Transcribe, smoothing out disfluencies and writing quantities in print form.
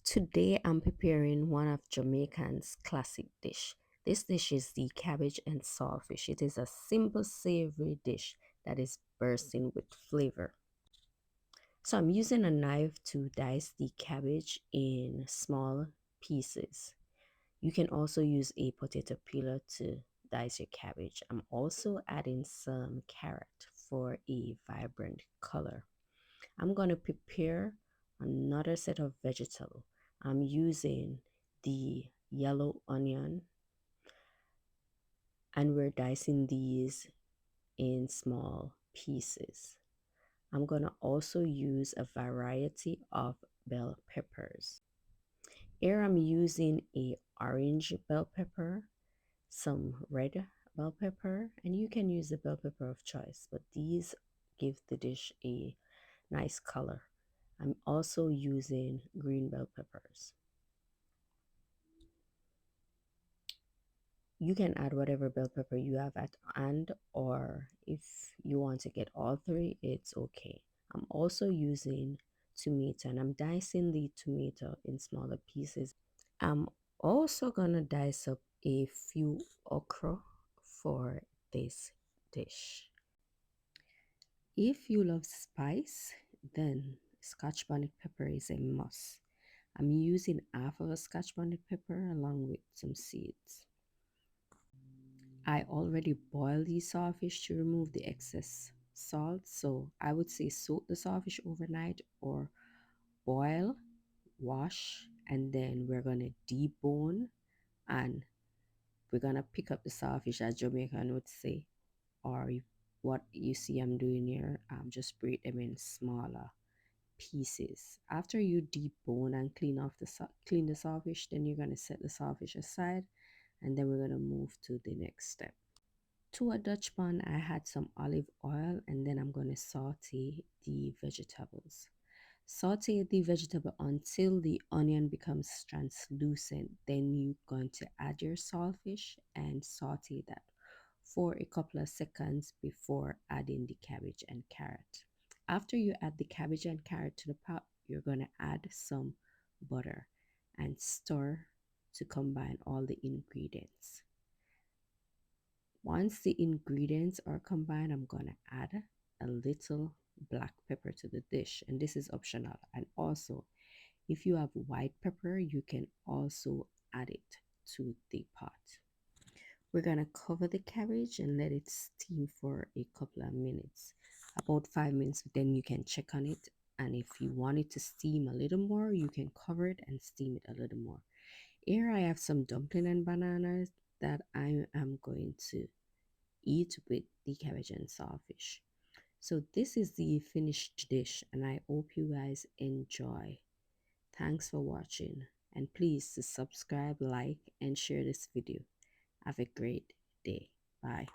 Today I'm preparing one of Jamaican's classic dish. This dish is the cabbage and saltfish. It is a simple savory dish that is bursting with flavor. So I'm using a knife to dice the cabbage in small pieces. You can also use a potato peeler to dice your cabbage. I'm also adding some carrot for a vibrant color. I'm going to prepare another set of vegetable. I'm using the yellow onion and we're dicing these in small pieces. I'm going to also use a variety of bell peppers. Here I'm using a orange bell pepper, some red bell pepper, and you can use the bell pepper of choice, but these give the dish a nice color. I'm also using green bell peppers. You can add whatever bell pepper you have at hand, or if you want to get all three, it's okay. I'm also using tomato and I'm dicing the tomato in smaller pieces. I'm also gonna dice up a few okra for this dish. If you love spice, then Scotch bonnet pepper is a must. I'm using half of a Scotch bonnet pepper along with some seeds. I already boiled the sawfish to remove the excess salt, so I would say soak the sawfish overnight or boil, wash, and then we're gonna debone and we're gonna pick up the sawfish as Jamaican would say, or what you see I'm doing here, just break them in smaller pieces. After you debone and clean the sawfish, then you're gonna set the sawfish aside, and then we're gonna move to the next step. To a Dutch pan, I had some olive oil, and then I'm gonna saute the vegetables. Saute the vegetable until the onion becomes translucent. Then you're going to add your saltfish and saute that for a couple of seconds before adding the cabbage and carrot. After you add the cabbage and carrot to the pot, you're going to add some butter and stir to combine all the ingredients. Once the ingredients are combined, I'm going to add a little black pepper to the dish, and this is optional. And also, if you have white pepper, you can also add it to the pot. We're going to cover the cabbage and let it steam for a couple of minutes, about 5 minutes. Then you can check on it, and if you want it to steam a little more, you can cover it and steam it a little more. Here I have some dumpling and bananas that I am going to eat with the cabbage and saltfish. So this is the finished dish, and I hope you guys enjoy. Thanks for watching, and please to subscribe, like, and share this video. Have a great day. Bye.